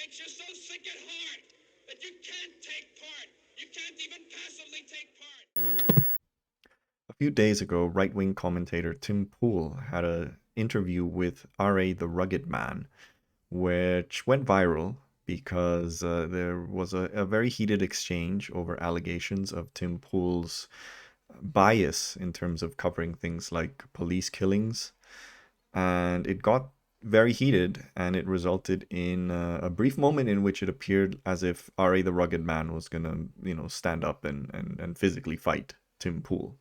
makes you so sick at heart that you can't take part. You can't even passively take part. A few days ago, right-wing commentator Tim Pool had an interview with R.A. the Rugged Man, which went viral because there was a very heated exchange over allegations of Tim Pool's bias in terms of covering things like police killings. And it got very heated, and it resulted in a brief moment in which it appeared as if R.A. the Rugged Man was going to, stand up and physically fight Tim Pool.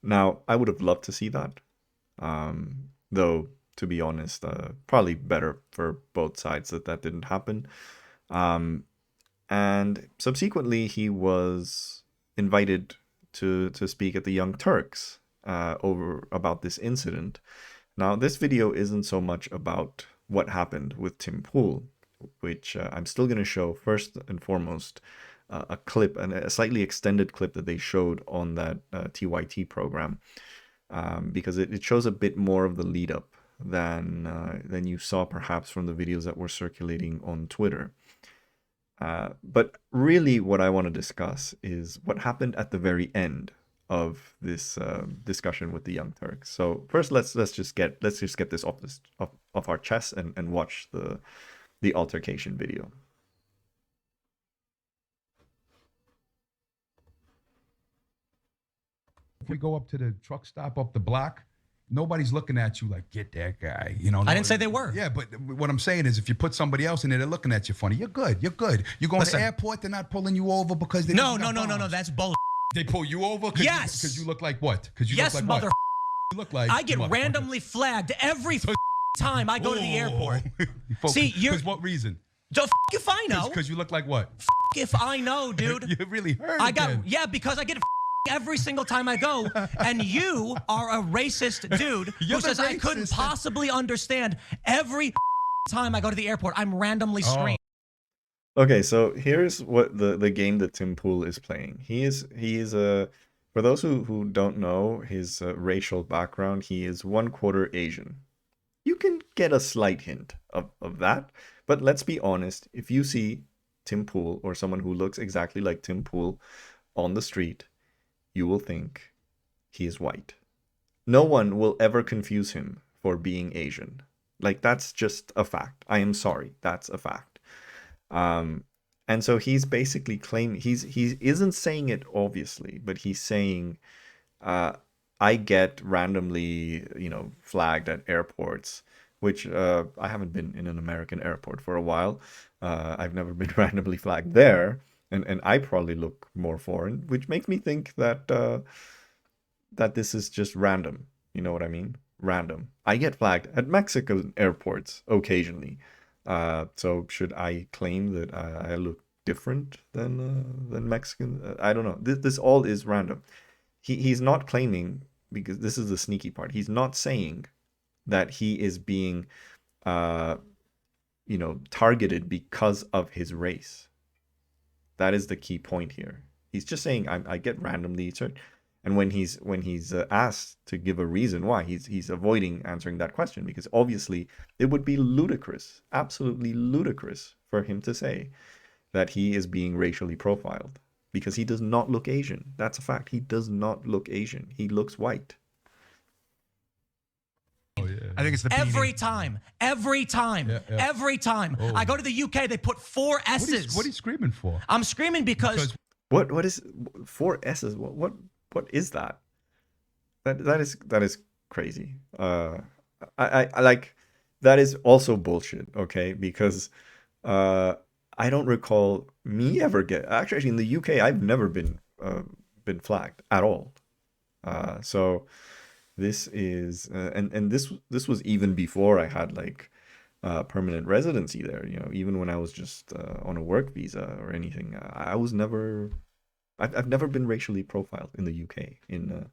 Now, I would have loved to see that, though, to be honest, probably better for both sides that that didn't happen. And subsequently, he was invited to speak at the Young Turks over about this incident. Now, this video isn't so much about what happened with Tim Pool, which I'm still going to show first and foremost a clip, and a slightly extended clip that they showed on that TYT program, because it shows a bit more of the lead up than you saw perhaps from the videos that were circulating on Twitter. But really what I want to discuss is what happened at the very end of this discussion with the Young Turks. So first, let's just get this off our chest and watch the altercation video. If we go up to the truck stop up the block, nobody's looking at you like, get that guy. You know, I didn't say they were. Yeah, but what I'm saying is if you put somebody else in there, they're looking at you funny. You're good. You're good. You go to the airport, they're not pulling you over because they No. That's bull. They pull you over? Yes. Because you look like what? Because you Yes, look like mother. what? You look like I get randomly flagged every time I go to the airport. See, you're. Because what reason? Don't if I know. Because you look like what? If I know, dude. You really heard I it got then. because I get every single time I go, and you are a racist dude who says I couldn't possibly understand every time I go to the airport. I'm randomly screaming. Okay, so here's what the game that Tim Pool is playing. He is for those who don't know his racial background, he is 1/4 Asian. You can get a slight hint of that, but let's be honest, if you see Tim Pool or someone who looks exactly like Tim Pool on the street, you will think he is white. No one will ever confuse him for being Asian. Like, that's just a fact. I am sorry, that's a fact. And so he's basically claiming, he isn't saying it obviously, but he's saying, I get randomly, flagged at airports, which I haven't been in an American airport for a while. I've never been randomly flagged there, and I probably look more foreign, which makes me think that that this is just random. You know what I mean? Random. I get flagged at Mexican airports occasionally. So should I claim that I look different than Mexican? I don't know. This all is random. He's not claiming, because this is the sneaky part. He's not saying that he is being, targeted because of his race. That is the key point here. He's just saying I get randomly searched. And when he's asked to give a reason why, he's avoiding answering that question, because obviously it would be ludicrous, absolutely ludicrous, for him to say that he is being racially profiled, because he does not look Asian. That's a fact. He does not look Asian. He looks white. Oh, yeah. I think it's the every time. Every time. Oh. I go to the UK, they put 4 S's. What are you screaming for? I'm screaming because what is 4 S's? What is that? That is crazy. I like, that is also bullshit. Okay, because I don't recall me ever actually in the UK. I've never been flagged at all. So this is and this was even before I had like permanent residency there. Even when I was just on a work visa or anything, I've never been racially profiled in the UK in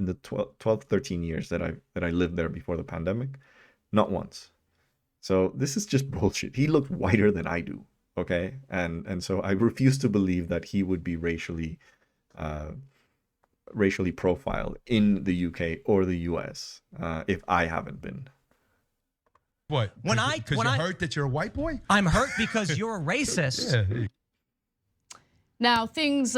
the 12, 13 years that I lived there before the pandemic. Not once. So this is just bullshit. He looked whiter than I do, okay? And so I refuse to believe that he would be racially profiled in the UK or the US if I haven't been. What? When Because you're hurt that you're a white boy? I'm hurt because you're a racist. Yeah. Now, things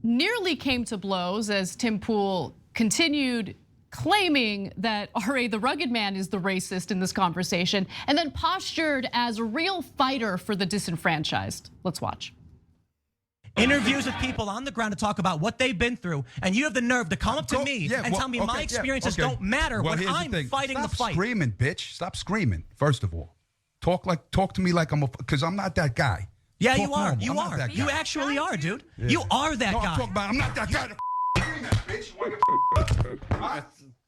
nearly came to blows as Tim Pool continued claiming that R.A. the Rugged Man is the racist in this conversation, and then postured as a real fighter for the disenfranchised. Let's watch. Interviews with people on the ground to talk about what they've been through, and you have the nerve to come up to me and tell me my experiences don't matter when I'm fighting the fight. Stop screaming, bitch. Stop screaming, first of all. Talk to me like because I'm not that guy. Yeah, Talk you are. normal. You I'm not are. that You guy. actually are, dude. Yeah. You are that No, guy. I'm talking about I'm not that guy to scream at, bitch.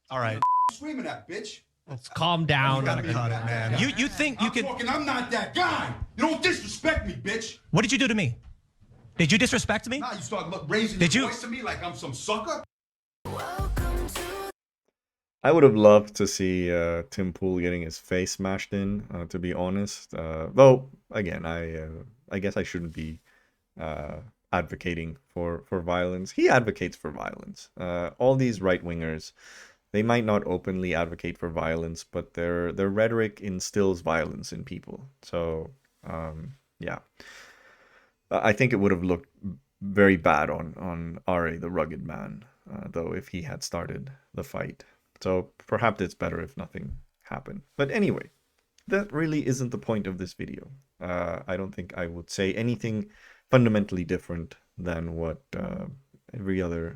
All right. Screaming at, bitch. Let's calm down. You gotta cut it, man. You think you could? I'm not that guy. You don't disrespect me, bitch. What did you do to me? Did you disrespect me? Now you start raising your voice to me like I'm some sucker. I would have loved to see Tim Pool getting his face smashed in, to be honest. Though, again, I guess I shouldn't be advocating for violence. He advocates for violence. All these right-wingers, they might not openly advocate for violence, but their rhetoric instills violence in people. So, yeah. I think it would have looked very bad on R.A. the Rugged Man, though, if he had started the fight. So perhaps it's better if nothing happened. But anyway, that really isn't the point of this video. I don't think I would say anything fundamentally different than what every other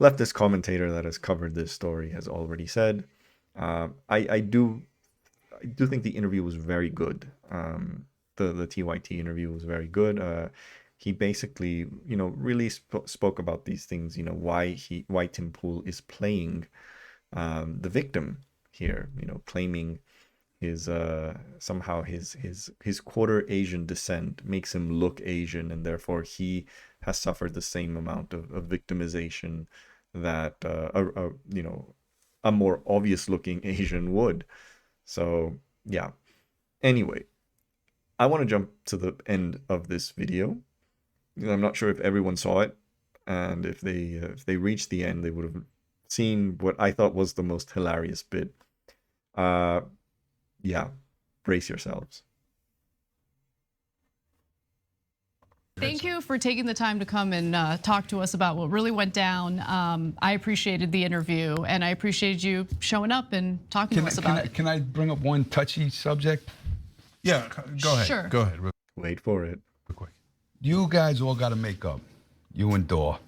leftist commentator that has covered this story has already said. I do think the interview was very good. The TYT interview was very good. He basically, really spoke about these things. Why Tim Pool is playing the victim here, claiming his somehow his quarter Asian descent makes him look Asian, and therefore he has suffered the same amount of victimization that a more obvious looking Asian would. So yeah. Anyway, I want to jump to the end of this video. I'm not sure if everyone saw it, and if they reached the end, they would have seen what I thought was the most hilarious bit. Yeah, brace yourselves. Thank you for taking the time to come and talk to us about what really went down. I appreciated the interview, and I appreciated you showing up and talking to us about it. Can I bring up one touchy subject? Yeah, go ahead. Sure. Go ahead. Wait for it. Real quick. You guys all got to make up. You and Dore.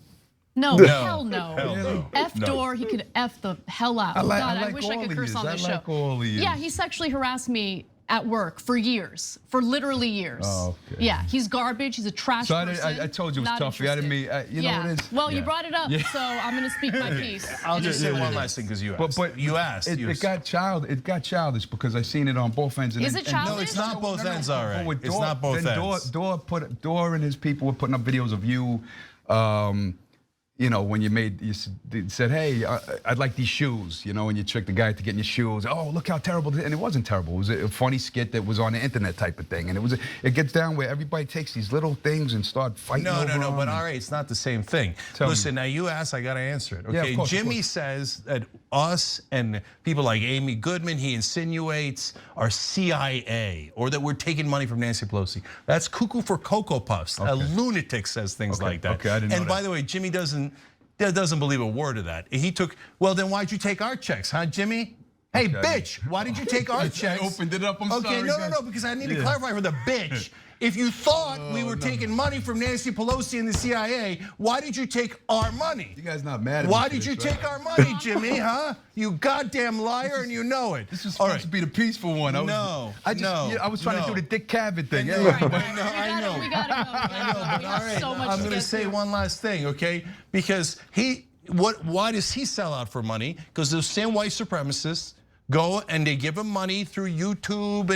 No, hell no. Hell no. F No. Dore, he could F the hell out. God, I wish I could curse on this show. I like all of Yeah, he sexually harassed me at work for years, for literally years. Oh, okay. Yeah, he's garbage. He's a trash So person. I told you it was Not tough. You had interested. me. You know what it is? Well, you brought it up, so I'm going to speak my piece. I'll just say one last thing because you asked. But you asked. It got childish because I seen it on both ends. Is it childish? No, it's not both ends. All right. With It's not both ends. Dore and his people were putting up videos of you. When you said, hey, I'd like these shoes, and you tricked the guy to getting your shoes. Oh, look how terrible. And it wasn't terrible. It was a funny skit that was on the internet type of thing. And it gets down where everybody takes these little things and start fighting over them. No, but all right, it's not the same thing. Listen, now you asked, I got to answer it. Okay, Yeah, of course, Jimmy says that us and people like Amy Goodman, he insinuates are CIA or that we're taking money from Nancy Pelosi. That's cuckoo for Cocoa Puffs. A lunatic says things like that. Okay, I didn't know And by the way, Jimmy doesn't believe a word of that. He took, well, then why'd you take our checks, huh, Jimmy? Hey, bitch, why did you take our checks? I opened it up, I'm sorry. No, because I need to clarify for the bitch. If you thought we were taking money from Nancy Pelosi and the CIA, why did you take our money? You guys not mad at me? Why did you take our money, Jimmy, huh? You goddamn liar, and you know it. This is supposed to be the peaceful one. I was trying to do the Dick Cavett thing. I know. We gotta go. But all right, I'm going to say one last thing, okay? Because why does he sell out for money? Because those same white supremacists go and they give him money through YouTube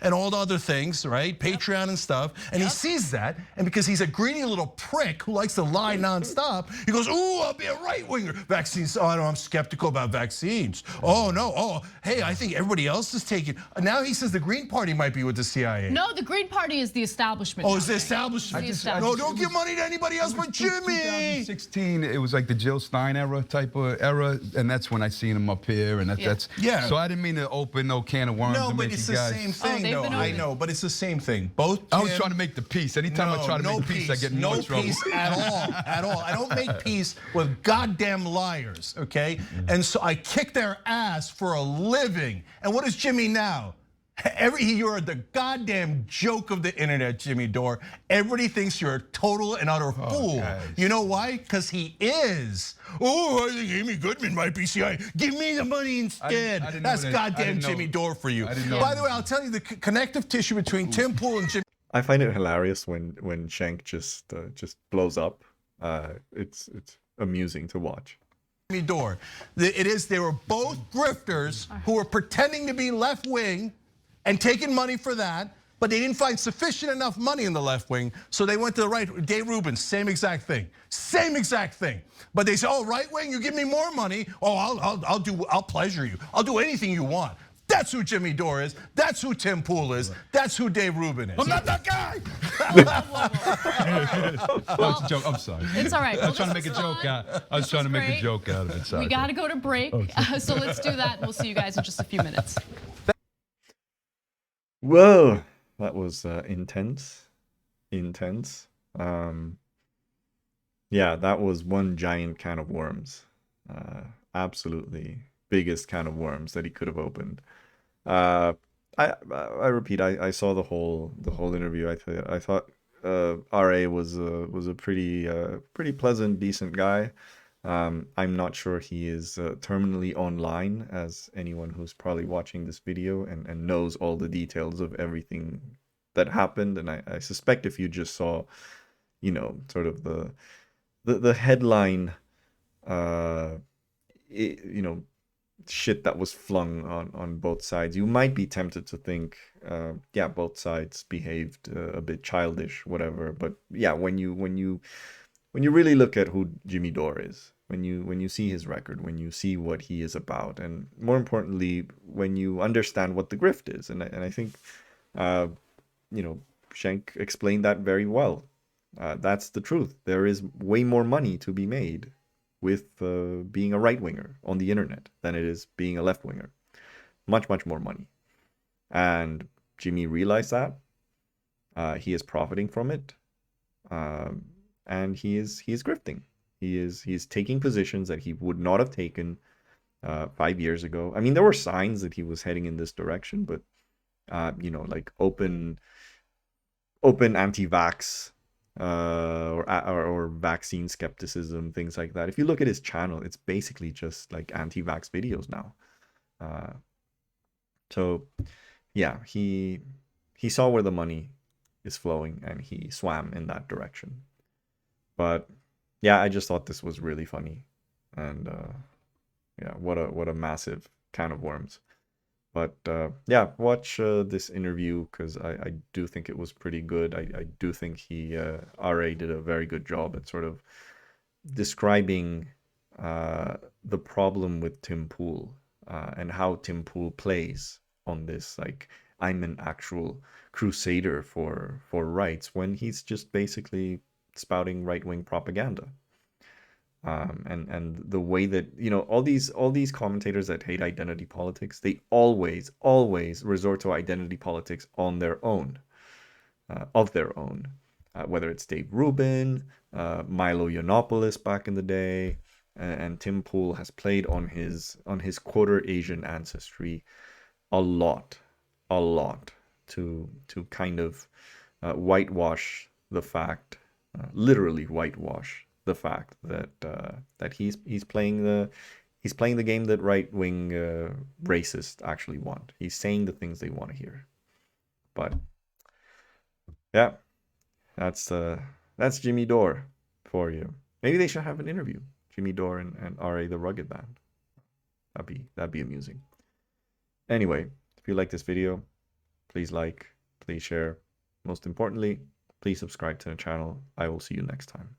and all the other things, right? Patreon and stuff. And he sees that, and because he's a greedy little prick who likes to lie nonstop, he goes, ooh, I'll be a right-winger. Vaccines, oh no, I'm skeptical about vaccines. Oh no, hey, I think everybody else is taking. Now he says the Green Party might be with the CIA. No, the Green Party is the establishment. Oh, it's the establishment. No, don't give money to anybody else but Jimmy. 2016, it was like the Jill Stein era type of era, and that's when I seen him up here, and that's. Yeah. So I didn't mean to open no can of worms. No, and but make it's you the guys... same thing, they've though. been I open. know, but it's the same thing. Both. I was Tim- trying to make the peace. Anytime I try to make peace, I get in more trouble. No peace at all, at all. I don't make peace with goddamn liars, okay? And so I kick their ass for a living. And what is Jimmy now? You're the goddamn joke of the internet, Jimmy Dore. Everybody thinks you're a total and utter fool. guys. You know why? Because he is. Oh, I think Amy Goodman might be CIA. Give me the money instead. I didn't know That's that. goddamn Jimmy Dore for you. I didn't know By that. the way, I'll tell you the connective tissue between Tim Pool and Jimmy. I find it hilarious when Shank just blows up. It's amusing to watch. Jimmy Dore. They were both grifters who were pretending to be left wing and taking money for that, but they didn't find sufficient enough money in the left wing, so they went to the right. Dave Rubin, same exact thing. Same exact thing. But they say, oh, right wing, you give me more money. Oh, I'll pleasure you. I'll do anything you want. That's who Jimmy Dore is. That's who Tim Pool is. That's who Dave Rubin is. I'm not that guy. Well, Joke. I'm sorry. it's all right. I was trying to make a joke out. I was trying to make a great. joke out of it. Sorry. We got to go to break. So let's do that. We'll see you guys in just a few minutes. Whoa, that was intense. Yeah, that was one giant can of worms. Absolutely biggest can of worms that he could have opened. I repeat, I saw the whole interview. I thought RA was a pretty pleasant, decent guy. I'm not sure he is terminally online, as anyone who's probably watching this video and knows all the details of everything that happened. And I suspect if you just saw, sort of the headline, shit that was flung on both sides, you might be tempted to think, yeah, both sides behaved a bit childish, whatever. But yeah, when you really look at who Jimmy Dore is, when you see his record, when you see what he is about, and more importantly, when you understand what the grift is, and I think, Shank explained that very well. That's the truth. There is way more money to be made with being a right-winger on the internet than it is being a left-winger. Much more money. And Jimmy realized that. He is profiting from it. And he is grifting. He's taking positions that he would not have taken 5 years ago. I mean, there were signs that he was heading in this direction, but like open anti-vax or vaccine skepticism, things like that. If you look at his channel, it's basically just like anti-vax videos now. So yeah, he saw where the money is flowing and he swam in that direction. But yeah, I just thought this was really funny, and yeah, what a massive can of worms. But yeah, watch this interview, because I do think it was pretty good. I do think RA did a very good job at sort of describing the problem with Tim Pool and how Tim Pool plays on this. Like, I'm an actual crusader for rights, when he's just basically spouting right-wing propaganda. And the way that, all these commentators that hate identity politics, they always resort to identity politics on their own, of their own, whether it's Dave Rubin, Milo Yiannopoulos back in the day, and Tim Pool has played on his quarter Asian ancestry a lot to kind of whitewash the fact, literally whitewash the fact that he's playing the game that right-wing racists actually want. He's saying the things they want to hear. But yeah, that's Jimmy Dore for you. Maybe they should have an interview, Jimmy Dore and RA the Rugged Band. That'd be amusing. Anyway, if you like this video, please like, please share. Most importantly, please subscribe to the channel. I will see you next time.